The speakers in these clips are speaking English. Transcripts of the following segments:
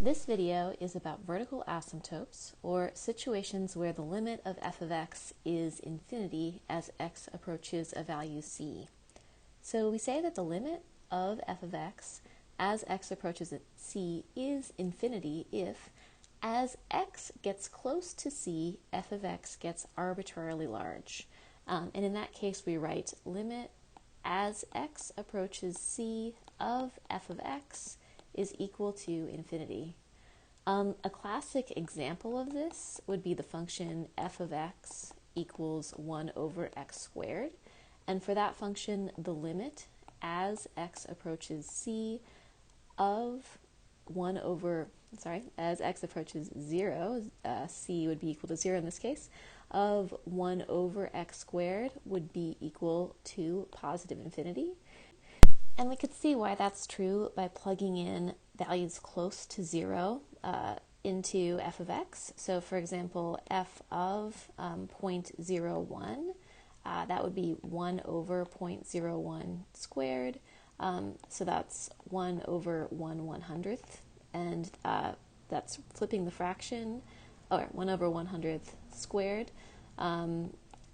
This video is about vertical asymptotes, or situations where the limit of f of x is infinity as x approaches a value c. So we say that the limit of f of x as x approaches c is infinity if, as x gets close to c, f of x gets arbitrarily large. And in that case, we write limit as x approaches c of f of x is equal to infinity. A classic example of this would be the function f of x equals 1 over x squared. And for that function, the limit as x approaches c of as x approaches 0, c would be equal to 0 in this case, of 1 over x squared would be equal to positive infinity. And we could see why that's true by plugging in values close to 0 into f of x. So for example, f of 0.01, that would be 1 over 0.01 squared. So that's 1 over 1/100th, and that's flipping the fraction, or 1 over 100th squared.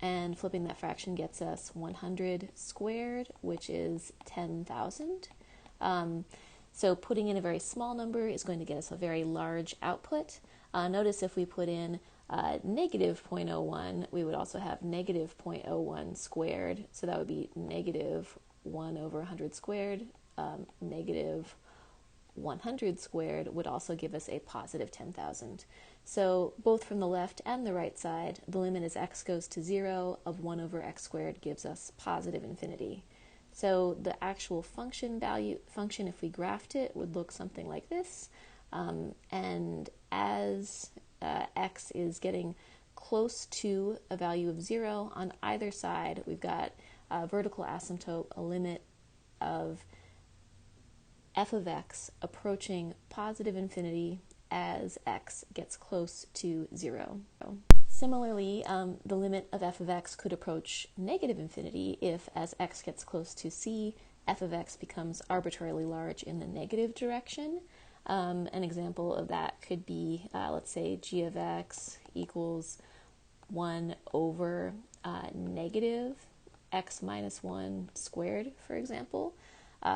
And flipping that fraction gets us 100 squared, which is 10,000. So putting in a very small number is going to get us a very large output. Notice if we put in negative 0.01, we would also have negative 0.01 squared. So that would be negative 1 over 100 squared. Negative 100 squared would also give us a positive 10,000. So both from the left and the right side, the limit as x goes to 0 of 1 over x squared gives us positive infinity. So the actual function, if we graphed it, would look something like this. And as x is getting close to a value of 0 on either side, we've got a vertical asymptote, a limit of f of x approaching positive infinity as x gets close to 0. Similarly, the limit of f of x could approach negative infinity if, as x gets close to c, f of x becomes arbitrarily large in the negative direction. An example of that could be, let's say, g of x equals 1 over negative x minus 1 squared, for example.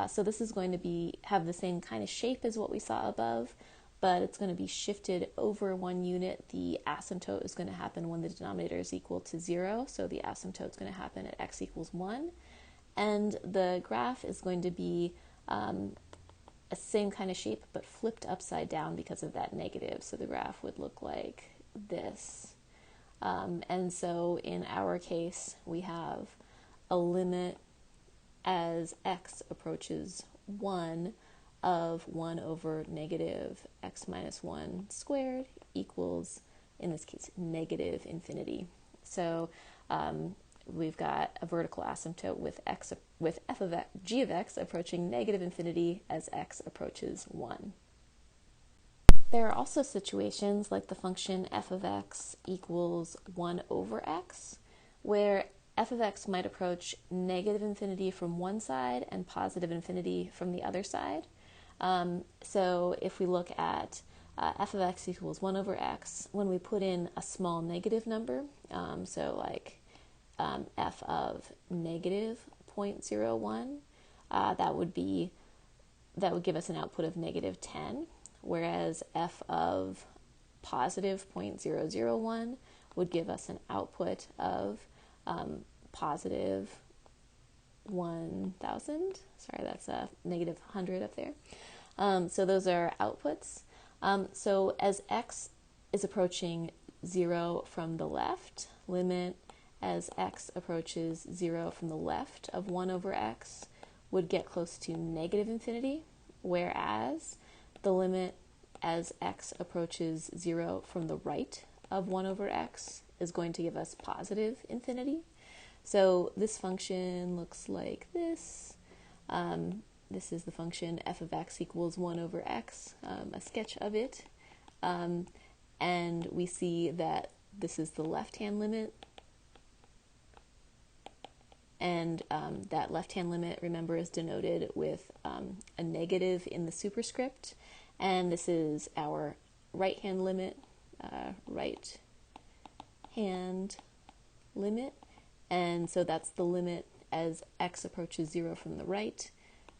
So this is going to have the same kind of shape as what we saw above, but it's going to be shifted over 1 unit. The asymptote is going to happen when the denominator is equal to 0, so the asymptote is going to happen at x equals 1. And the graph is going to be a same kind of shape, but flipped upside down because of that negative. So the graph would look like this. And so in our case, we have a limit as x approaches 1 of 1 over negative x minus 1 squared equals, in this case, negative infinity. So we've got a vertical asymptote with g of x approaching negative infinity as x approaches 1. There are also situations like the function f of x equals 1 over x, where f of x might approach negative infinity from one side and positive infinity from the other side. So if we look at f of x equals 1 over x, when we put in a small negative number, so like f of negative 0.01, that would give us an output of negative 10, whereas f of positive 0.001 would give us an output of positive 1,000. Sorry, that's a negative 100 up there. So those are outputs. So as x is approaching 0 from the left, limit as x approaches 0 from the left of 1 over x would get close to negative infinity, whereas the limit as x approaches 0 from the right of 1 over x is going to give us positive infinity. So this function looks like this. This is the function f of x equals 1 over x, a sketch of it. And we see that this is the left-hand limit. And that left-hand limit, remember, is denoted with a negative in the superscript. and this is our right-hand limit, and so that's the limit as x approaches 0 from the right.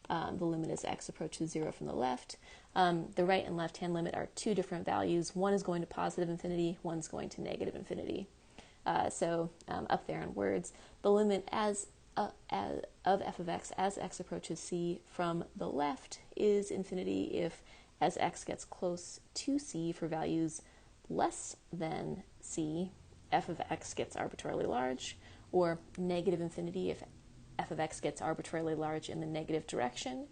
The limit as x approaches 0 from the left. The right and left-hand limit are two different values. One is going to positive infinity, one's going to negative infinity. So up there in words, the limit of f of x as x approaches c from the left is infinity if as x gets close to c for values less than c, f of x gets arbitrarily large, or negative infinity if f of x gets arbitrarily large in the negative direction,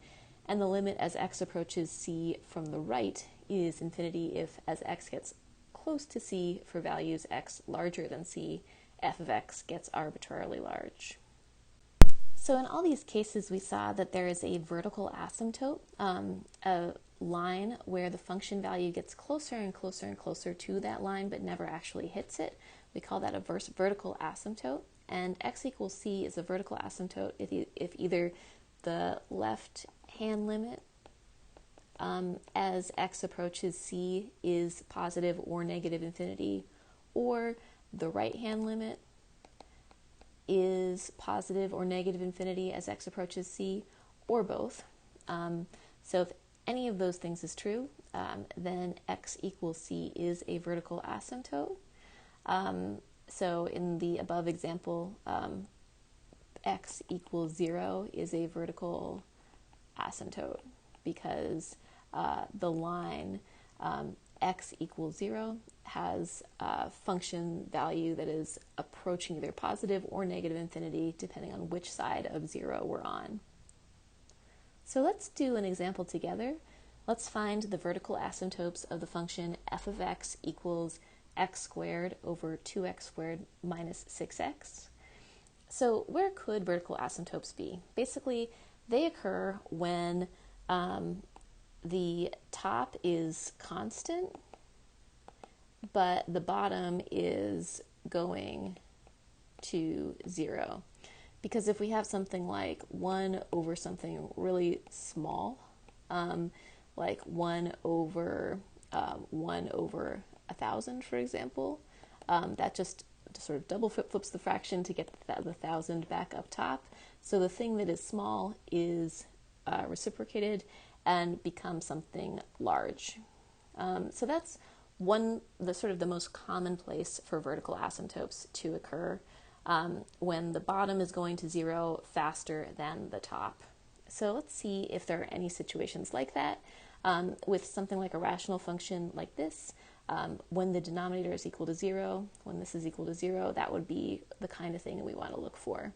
and the limit as x approaches c from the right is infinity if as x gets close to c for values x larger than c, f of x gets arbitrarily large. So in all these cases, we saw that there is a vertical asymptote, a line where the function value gets closer and closer and closer to that line but never actually hits it. We call that a vertical asymptote. And x equals c is a vertical asymptote if either the left-hand limit as x approaches c is positive or negative infinity, or the right-hand limit is positive or negative infinity as x approaches c, or both. So if any of those things is true, then x equals c is a vertical asymptote. So in the above example, x equals 0 is a vertical asymptote because the line x equals 0 has a function value that is approaching either positive or negative infinity depending on which side of 0 we're on. So let's do an example together. Let's find the vertical asymptotes of the function f of x equals x squared over 2x squared minus 6x. So where could vertical asymptotes be? Basically, they occur when the top is constant, but the bottom is going to 0. Because if we have something like 1 over something really small, like 1 over 1,000, for example, that just sort of double flips the fraction to get the 1,000 back up top. So the thing that is small is reciprocated and becomes something large. So that's the most common place for vertical asymptotes to occur, when the bottom is going to 0 faster than the top. So let's see if there are any situations like that. With something like a rational function like this, when the denominator is equal to 0, when this is equal to 0, that would be the kind of thing that we want to look for.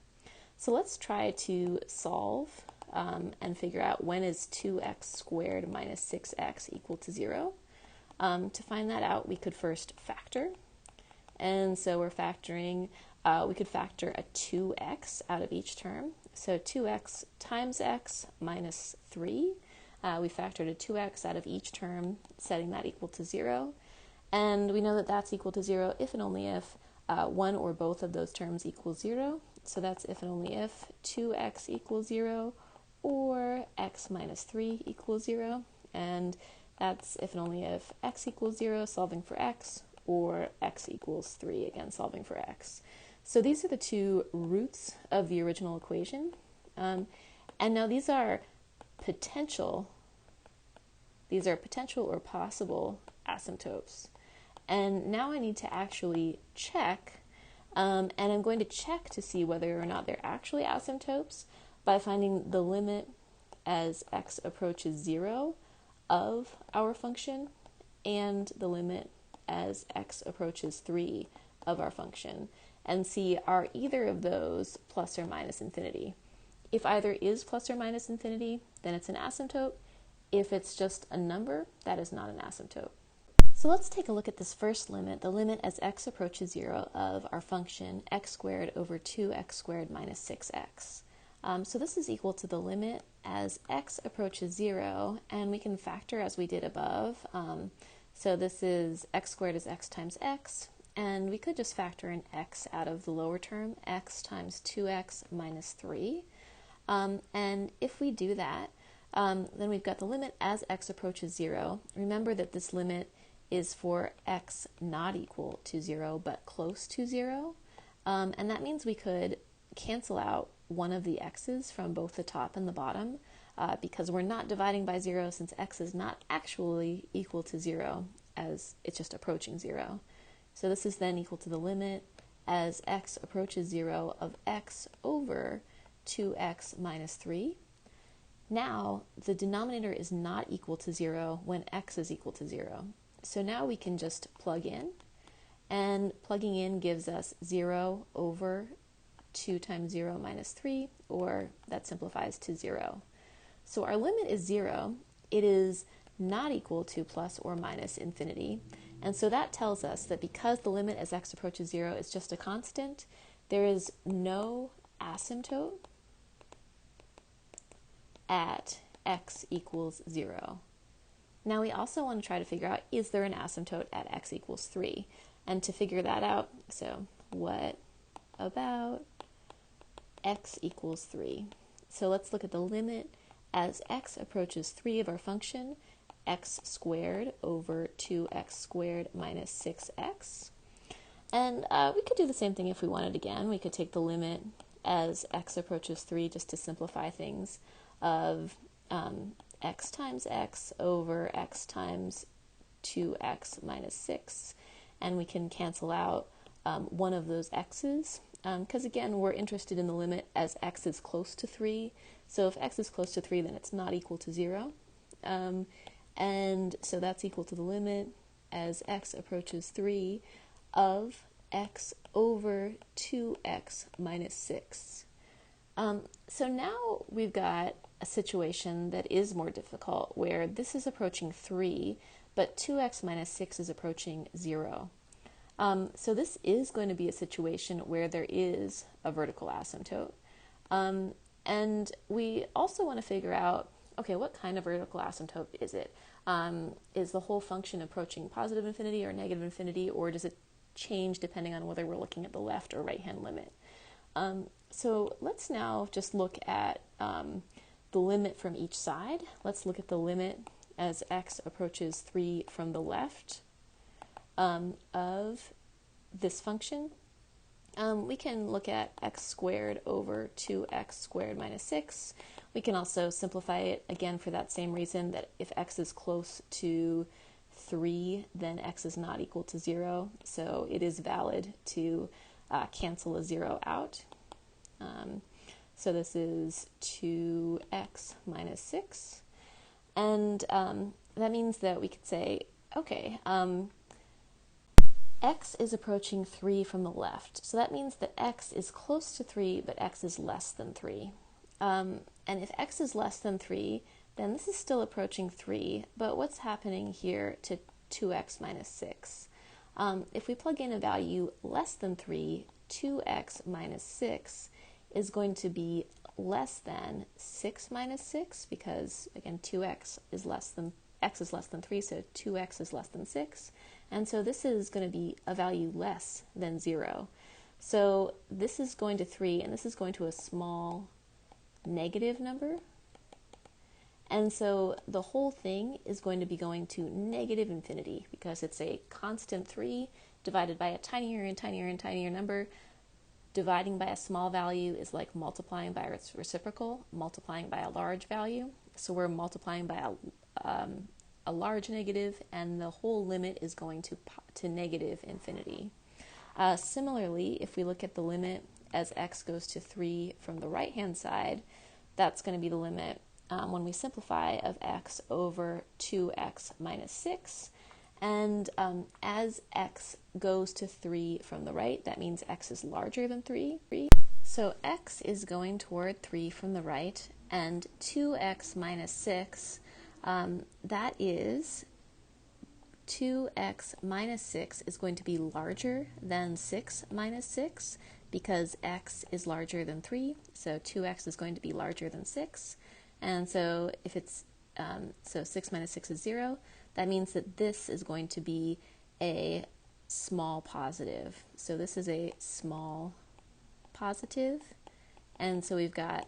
So let's try to solve and figure out when is 2x squared minus 6x equal to 0. To find that out, we could first factor. And so we're factoring, we could factor a 2x out of each term. So 2x times x minus 3. We factored a 2x out of each term, setting that equal to 0. And we know that that's equal to 0 if and only if one or both of those terms equals 0. So that's if and only if 2x equals 0 or x minus 3 equals 0. And that's if and only if x equals 0, solving for x, or x equals 3, again, solving for x. So these are the two roots of the original equation. And now these are potential or possible asymptotes. And now I need to actually check, and I'm going to check to see whether or not they're actually asymptotes by finding the limit as x approaches 0 of our function and the limit as x approaches 3 of our function, and see are either of those plus or minus infinity. If either is plus or minus infinity, then it's an asymptote. If it's just a number, that is not an asymptote. So let's take a look at this first limit, the limit as x approaches 0 of our function x squared over 2x squared minus 6x. So this is equal to the limit as x approaches 0, and we can factor as we did above. So this is x squared is x times x, and we could just factor an x out of the lower term, x times 2x minus 3. And if we do that, Then we've got the limit as x approaches 0. Remember that this limit is for x not equal to 0 but close to 0. And that means we could cancel out one of the x's from both the top and the bottom because we're not dividing by 0 since x is not actually equal to 0 as it's just approaching 0. So this is then equal to the limit as x approaches 0 of x over 2x minus 3. Now, the denominator is not equal to 0 when x is equal to 0. So now we can just plug in, and plugging in gives us 0 over 2 times 0 minus 3, or that simplifies to 0. So our limit is 0. It is not equal to plus or minus infinity. And so that tells us that because the limit as x approaches 0 is just a constant, there is no asymptote at x equals 0. Now we also want to try to figure out, is there an asymptote at x equals 3? And to figure that out, so what about x equals 3? So let's look at the limit as x approaches 3 of our function, x squared over 2x squared minus 6x. And we could do the same thing if we wanted again. We could take the limit as x approaches 3 just to simplify things of x times x over x times 2x minus 6. And we can cancel out one of those x's because, again, we're interested in the limit as x is close to 3. So if x is close to 3, then it's not equal to 0. And so that's equal to the limit as x approaches 3 of x over 2x minus 6. So now we've got a situation that is more difficult where this is approaching 3, but 2x minus 6 is approaching 0. So this is going to be a situation where there is a vertical asymptote. And we also want to figure out, okay, what kind of vertical asymptote is it? Is the whole function approaching positive infinity or negative infinity, or does it change depending on whether we're looking at the left or right-hand limit? So let's now just look at the limit from each side. Let's look at the limit as x approaches 3 from the left of this function. We can look at x squared over 2x squared minus 6. We can also simplify it again for that same reason, that if x is close to 3, then x is not equal to 0. So it is valid to cancel a 0 out. So this is 2x minus 6. And that means that we could say, okay, x is approaching 3 from the left. So that means that x is close to 3, but x is less than 3. And if x is less than 3, then this is still approaching 3, but what's happening here to 2x minus 6? If we plug in a value less than 3, 2x minus 6 is going to be less than 6 minus 6, because, again, 2x is less than, x is less than 3, so 2x is less than 6. And so this is going to be a value less than 0. So this is going to 3, and this is going to a small negative number. And so the whole thing is going to be going to negative infinity because it's a constant 3 divided by a tinier and tinier and tinier number. Dividing by a small value is like multiplying by its reciprocal, multiplying by a large value. So we're multiplying by a large negative, and the whole limit is going to negative infinity. Similarly, if we look at the limit as x goes to 3 from the right-hand side, that's going to be the limit when we simplify of x over 2x minus 6. And as x goes to 3 from the right, that means x is larger than 3. So x is going toward 3 from the right, and 2x minus 6, that is 2x minus 6 is going to be larger than 6 minus 6 because x is larger than 3, so 2x is going to be larger than 6. And so if it's, so 6 minus 6 is 0, that means that this is going to be a small positive. So this is a small positive, and so we've got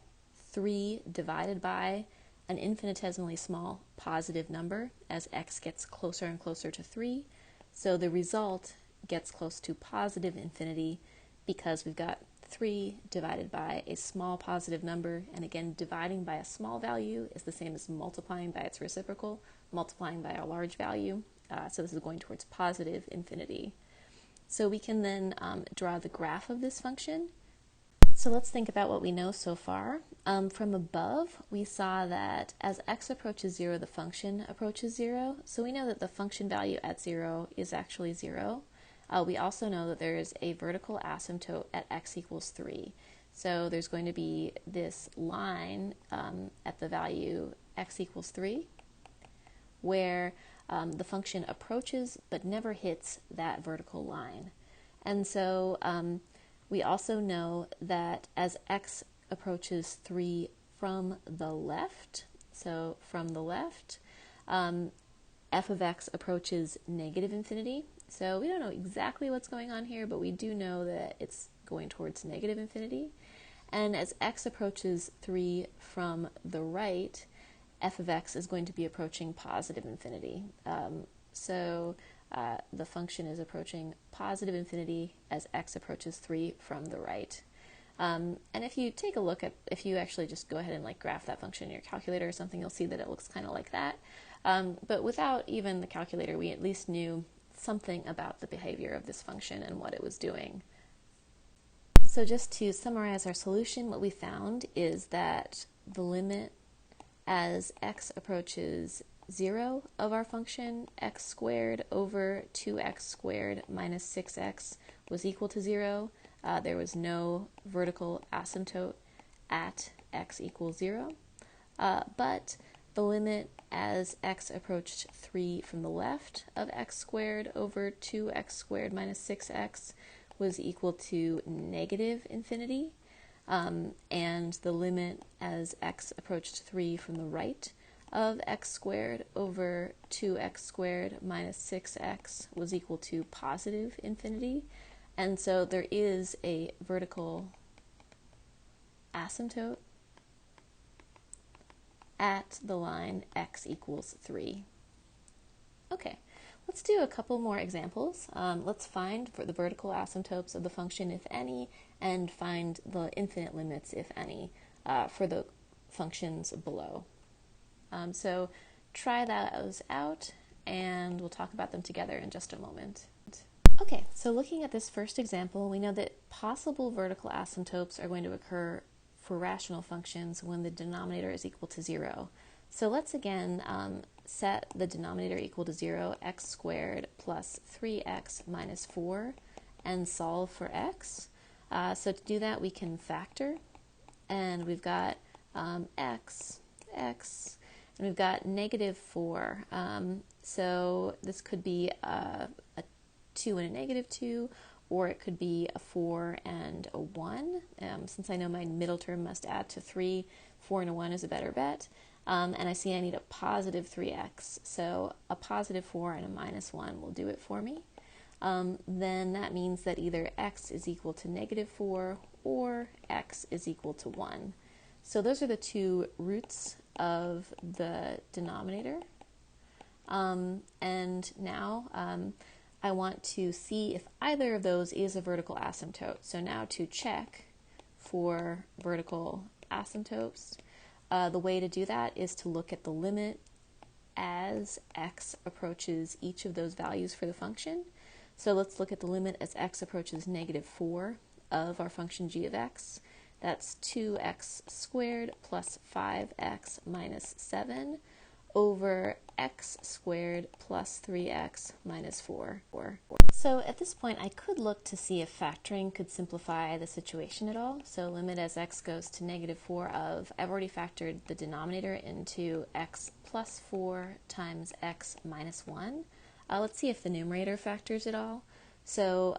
3 divided by an infinitesimally small positive number as x gets closer and closer to 3. So the result gets close to positive infinity because we've got 3 divided by a small positive number, and again, dividing by a small value is the same as multiplying by its reciprocal, multiplying by a large value. So this is going towards positive infinity. So we can then draw the graph of this function. So let's think about what we know so far. From above, we saw that as x approaches 0, the function approaches 0. So we know that the function value at 0 is actually 0. We also know that there is a vertical asymptote at x equals 3. So there's going to be this line at the value x equals 3, where the function approaches but never hits that vertical line. And so we also know that as x approaches 3 from the left, so from the left, f of x approaches negative infinity. So we don't know exactly what's going on here, but we do know that it's going towards negative infinity. And as x approaches 3 from the right, f of x is going to be approaching positive infinity. So the function is approaching positive infinity as x approaches 3 from the right. And if you take a look at, if you actually just go ahead and like graph that function in your calculator or something, you'll see that it looks kind of like that. But without even the calculator, we at least knew something about the behavior of this function and what it was doing. So just to summarize our solution, what we found is that the limit as x approaches 0 of our function, x squared over 2x squared minus 6x was equal to 0. There was no vertical asymptote at x equals 0. But the limit as x approached 3 from the left of x squared over 2x squared minus 6x was equal to negative infinity. And the limit as x approached 3 from the right of x squared over 2x squared minus 6x was equal to positive infinity. And so there is a vertical asymptote at the line x equals 3. Okay, let's do a couple more examples. Let's find for the vertical asymptotes of the function, if any, and find the infinite limits, if any, for the functions below. So try those out, and we'll talk about them together in just a moment. Okay, so looking at this first example, we know that possible vertical asymptotes are going to occur for rational functions when the denominator is equal to 0. So let's again set the denominator equal to 0, x squared plus 3x minus 4, and solve for x. So to do that, we can factor, and we've got x, and we've got negative 4. So this could be a 2 and a negative 2, or it could be a 4 and a 1. Since I know my middle term must add to 3, 4 and a 1 is a better bet. And I see I need a positive 3x, so a positive 4 and a minus 1 will do it for me. Then that means that either x is equal to negative 4 or x is equal to 1. So those are the two roots of the denominator. And now I want to see if either of those is a vertical asymptote. So now to check for vertical asymptotes, the way to do that is to look at the limit as x approaches each of those values for the function. So let's look at the limit as x approaches negative 4 of our function g of x. That's 2x squared plus 5x minus 7 over x squared plus 3x minus 4. So at this point, I could look to see if factoring could simplify the situation at all. So limit as x goes to negative 4 of, I've already factored the denominator into x plus 4 times x minus 1. Let's see if the numerator factors at all. So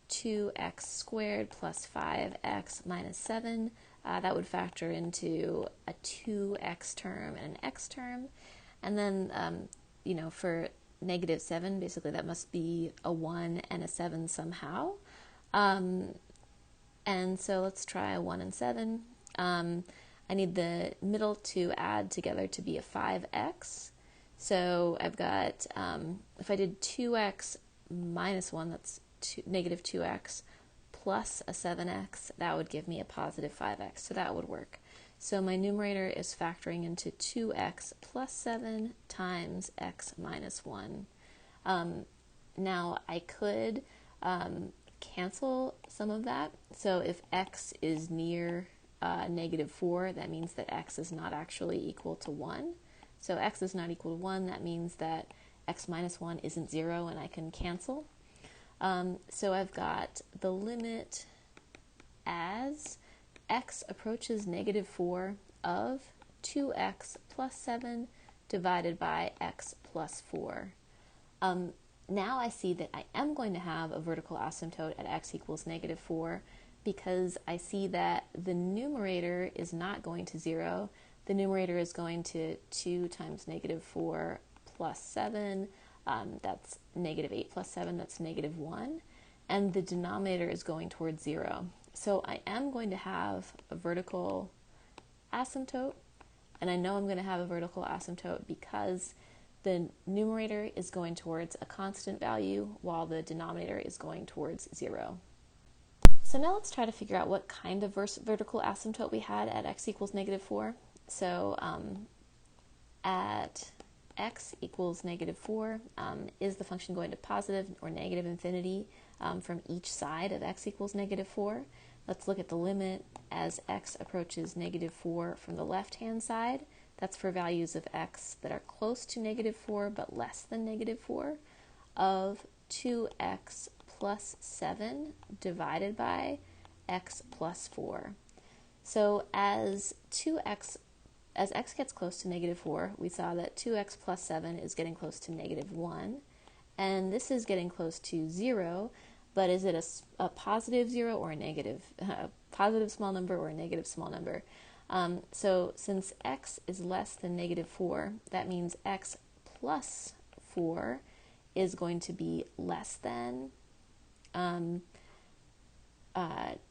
2x squared plus 5x minus 7, that would factor into a 2x term and an x term. And then, for negative 7, basically that must be a 1 and a 7 somehow. And so let's try a 1 and 7. I I need the middle to add together to be a 5x. So I've got, if I did 2x minus 1, that's negative 2x, plus a 7x, that would give me a positive 5x, so that would work. So my numerator is factoring into 2x plus 7 times x minus 1. Now I could cancel some of that. So if x is near negative 4, that means that x is not actually equal to 1. So x is not equal to 1, that means that x minus 1 isn't 0, and I can cancel. So I've got the limit as x approaches negative 4 of 2x plus 7 divided by x plus 4. Now I see that I am going to have a vertical asymptote at x equals negative 4 because I see that the numerator is not going to 0. The numerator is going to 2 times negative 4 plus 7. That's negative 8 plus 7, that's negative 1. And the denominator is going towards 0. So I am going to have a vertical asymptote, and I know I'm going to have a vertical asymptote because the numerator is going towards a constant value while the denominator is going towards 0. So now let's try to figure out what kind of vertical asymptote we had at x equals negative 4. So at x equals negative 4, is the function going to positive or negative infinity from each side of x equals negative 4? Let's look at the limit as x approaches negative 4 from the left-hand side. That's for values of x that are close to negative 4 but less than negative 4 of 2x plus 7 divided by x plus 4. So as x gets close to negative 4, we saw that 2x plus 7 is getting close to negative 1, and this is getting close to 0, but is it a positive 0 or a negative, positive small number or a negative small number? So since x is less than negative 4, that means x plus 4 is going to be less than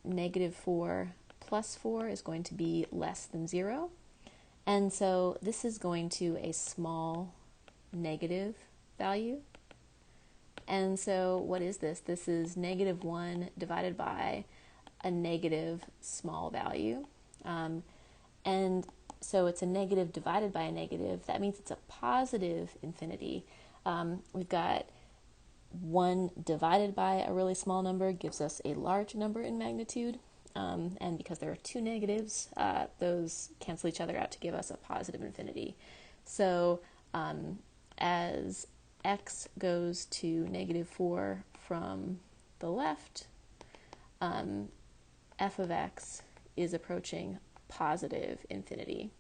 negative 4 plus 4 is going to be less than 0. And so this is going to a small negative value. And so what is this? This is negative 1 divided by a negative small value. And so it's a negative divided by a negative. That means it's a positive infinity. We've got 1 divided by a really small number gives us a large number in magnitude. And because there are 2 negatives, those cancel each other out to give us a positive infinity. So as x goes to negative 4 from the left, f of x is approaching positive infinity.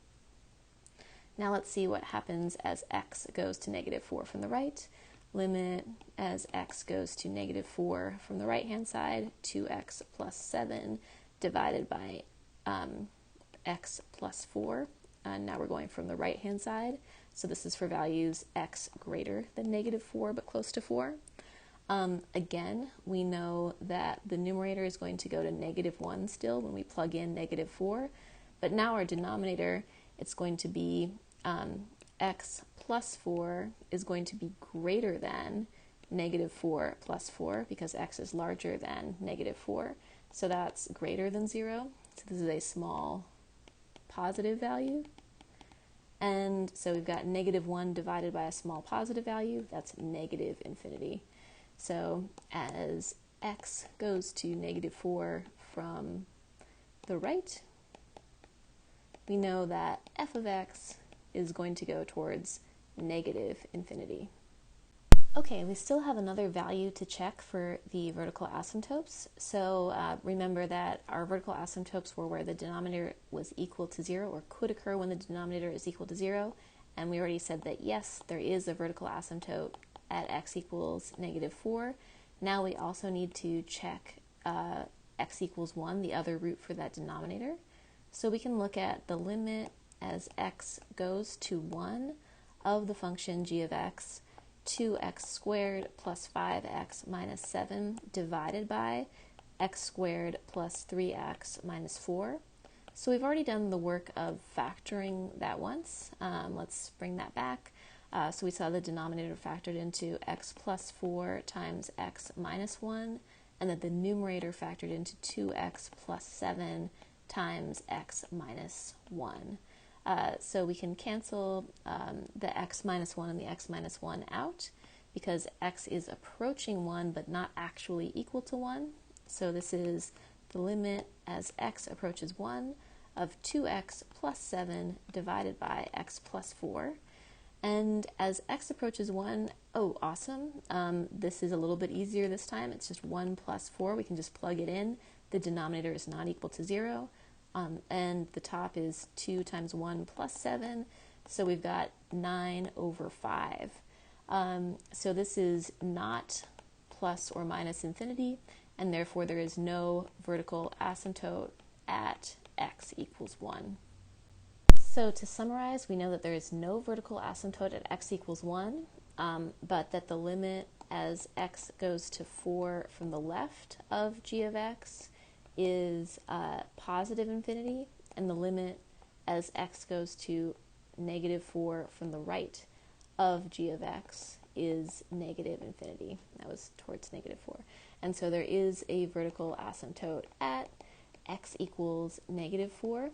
Now let's see what happens as x goes to negative 4 from the right. Limit as x goes to negative 4 from the right-hand side, 2x plus 7 divided by x plus 4. Now we're going from the right-hand side. So this is for values x greater than negative 4 but close to 4. Again, we know that the numerator is going to go to negative 1 still when we plug in negative 4. But now our denominator, it's going to be x plus 4 is going to be greater than negative 4 plus 4 because x is larger than negative 4. So that's greater than 0. So this is a small positive value. And so we've got negative 1 divided by a small positive value. That's negative infinity. So as x goes to negative 4 from the right, we know that f of x is going to go towards negative infinity. Okay, we still have another value to check for the vertical asymptotes. So remember that our vertical asymptotes were where the denominator was equal to 0 or could occur when the denominator is equal to 0. And we already said that yes, there is a vertical asymptote at x equals negative 4. Now we also need to check x equals 1, the other root for that denominator. So we can look at the limit as x goes to 1 of the function g of x, 2x squared plus 5x minus 7 divided by x squared plus 3x minus 4. So we've already done the work of factoring that once. Let's bring that back. So we saw the denominator factored into x plus 4 times x minus 1, and then the numerator factored into 2x plus 7 times x minus 1. So we can cancel the x minus 1 and the x minus 1 out because x is approaching 1 but not actually equal to 1. So this is the limit as x approaches 1 of 2x plus 7 divided by x plus 4. And as x approaches 1, oh, awesome. This is a little bit easier this time. It's just 1 plus 4. We can just plug it in. The denominator is not equal to 0. And the top is 2 times 1 plus 7. So we've got 9 over 5. So this is not plus or minus infinity, and therefore there is no vertical asymptote at x equals 1. So to summarize, we know that there is no vertical asymptote at x equals 1, but that the limit as x goes to 4 from the left of g of x is positive infinity, and the limit as x goes to negative 4 from the right of g of x is negative infinity. That was towards negative 4. And so there is a vertical asymptote at x equals negative 4.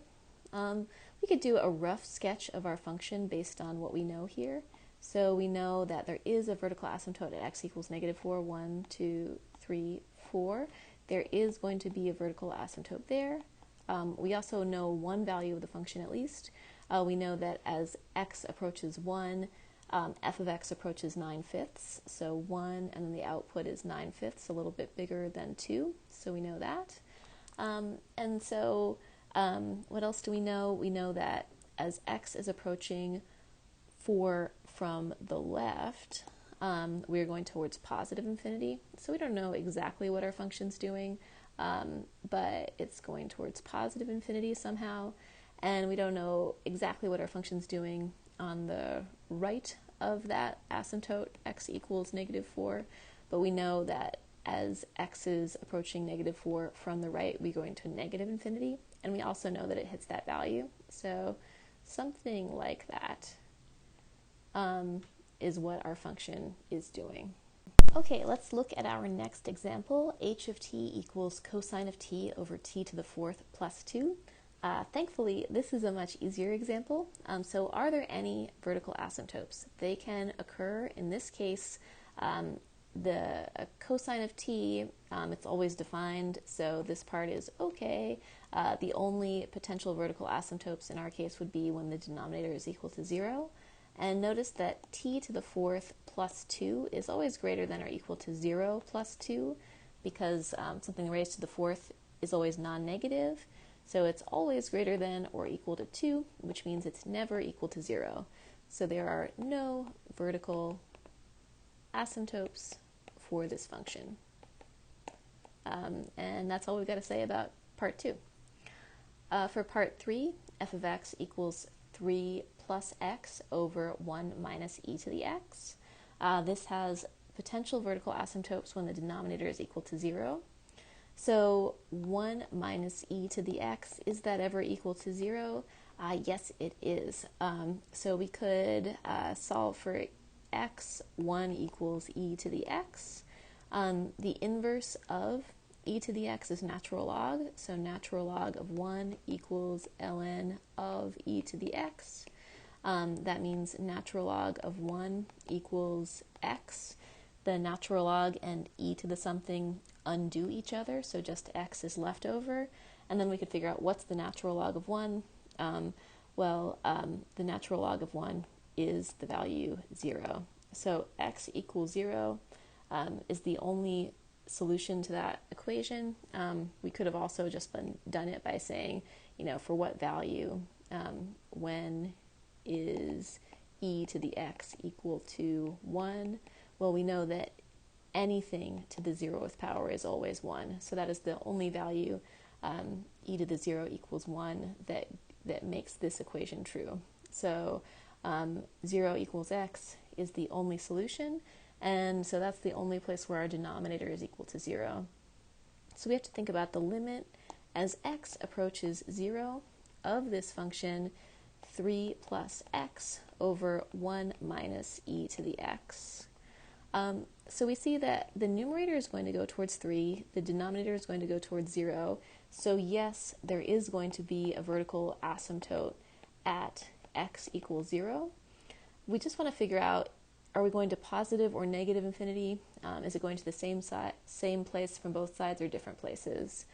We could do a rough sketch of our function based on what we know here. So we know that there is a vertical asymptote at x equals negative 4, 1, 2, 3, 4. There is going to be a vertical asymptote there. We also know one value of the function at least. We know that as x approaches 1, f of x approaches 9/5. So 1, and then the output is 9/5, a little bit bigger than 2. So we know that. And so what else do we know? We know that as x is approaching 4 from the left, we are going towards positive infinity. So we don't know exactly what our function's doing, but it's going towards positive infinity somehow. And we don't know exactly what our function's doing on the right of that asymptote, x equals negative 4, but we know that as x is approaching negative 4 from the right, we go into negative infinity, and we also know that it hits that value. So something like that is what our function is doing. Okay, let's look at our next example. H of t equals cosine of t over t to the 4th plus 2. Thankfully, this is a much easier example. So are there any vertical asymptotes? They can occur. In this case, the cosine of t, it's always defined, so this part is okay. The only potential vertical asymptotes in our case would be when the denominator is equal to 0. And notice that t to the 4th plus 2 is always greater than or equal to 0 plus 2, because something raised to the 4th is always non-negative. So it's always greater than or equal to 2, which means it's never equal to 0. So there are no vertical asymptotes for this function. And that's all we've got to say about part 2. For part 3, f of x equals 3 plus x over 1 minus e to the x. This has potential vertical asymptotes when the denominator is equal to 0. So 1 minus e to the x, is that ever equal to 0? Yes, it is. So we could solve for x, 1 equals e to the x. The inverse of e to the x is natural log, so natural log of 1 equals ln of e to the x. That means natural log of 1 equals x. The natural log and e to the something undo each other, so just x is left over, and then we could figure out what's the natural log of 1. The natural log of 1 is the value 0. So x equals 0 is the only solution to that equation. We could have also just done it by saying, for what value, when is e to the x equal to 1? Well, we know that anything to the 0th power is always 1. So that is the only value, e to the 0 equals 1, that makes this equation true. So 0 equals x is the only solution, and so that's the only place where our denominator is equal to 0. So we have to think about the limit as x approaches 0. of this function 3 plus x over 1 minus e to the x. So we see that the numerator is going to go towards 3, the denominator is going to go towards 0. So yes, there is going to be a vertical asymptote at x equals 0. We just want to figure out, are we going to positive or negative infinity? Is it going to the same place from both sides or different places?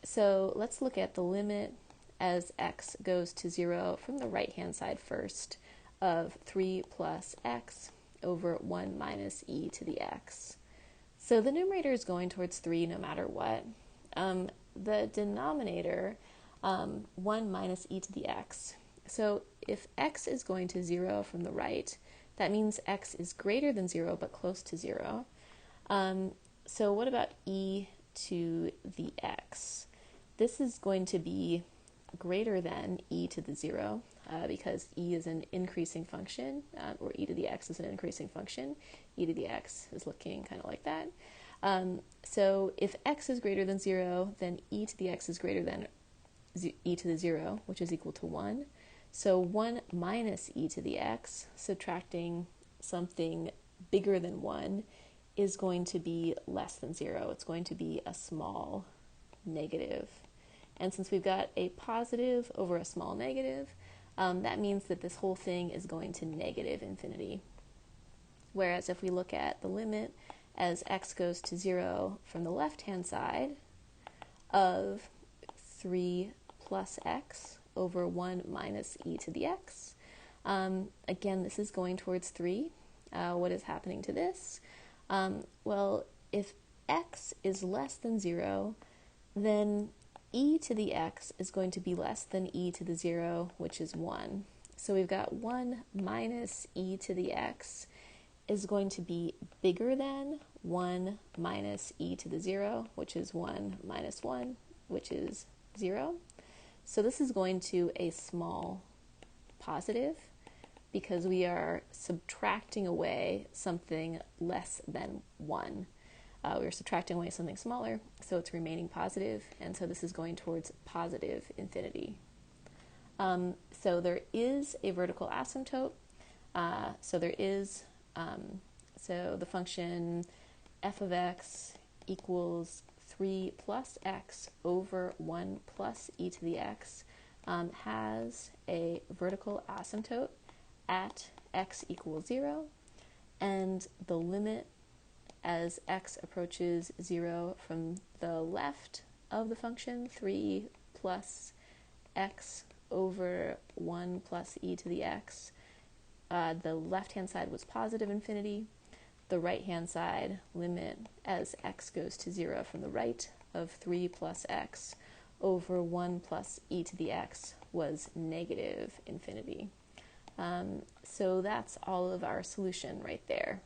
So let's look at the limit as x goes to 0 from the right-hand side first of 3 plus x over 1 minus e to the x. So the numerator is going towards 3 no matter what. The denominator, 1 minus e to the x. So if x is going to 0 from the right, that means x is greater than 0 but close to 0. So what about e to the x? This is going to be greater than e to the 0 because e is an increasing function, or e to the x is an increasing function. E to the x is looking kind of like that. So if x is greater than 0, then e to the x is greater than e to the 0, which is equal to 1. So 1 minus e to the x, subtracting something bigger than 1, is going to be less than 0. It's going to be a small negative. And since we've got a positive over a small negative, that means that this whole thing is going to negative infinity. Whereas if we look at the limit as x goes to 0 from the left-hand side of 3 plus x over 1 minus e to the x, again, this is going towards 3. What is happening to this? Well, if x is less than 0, then e to the x is going to be less than e to the 0, which is 1. So we've got 1 minus e to the x is going to be bigger than 1 minus e to the 0, which is 1 minus 1, which is 0. So this is going to a small positive because we are subtracting away something less than 1. We're subtracting away something smaller, so it's remaining positive, and so this is going towards positive infinity. So there is a vertical asymptote. So the function f of x equals 3 plus x over 1 plus e to the x has a vertical asymptote at x equals 0, and the limit as x approaches 0 from the left of the function, 3 plus x over 1 plus e to the x, the left-hand side was positive infinity. The right-hand side limit as x goes to 0 from the right of 3 plus x over 1 plus e to the x was negative infinity. So that's all of our solution right there.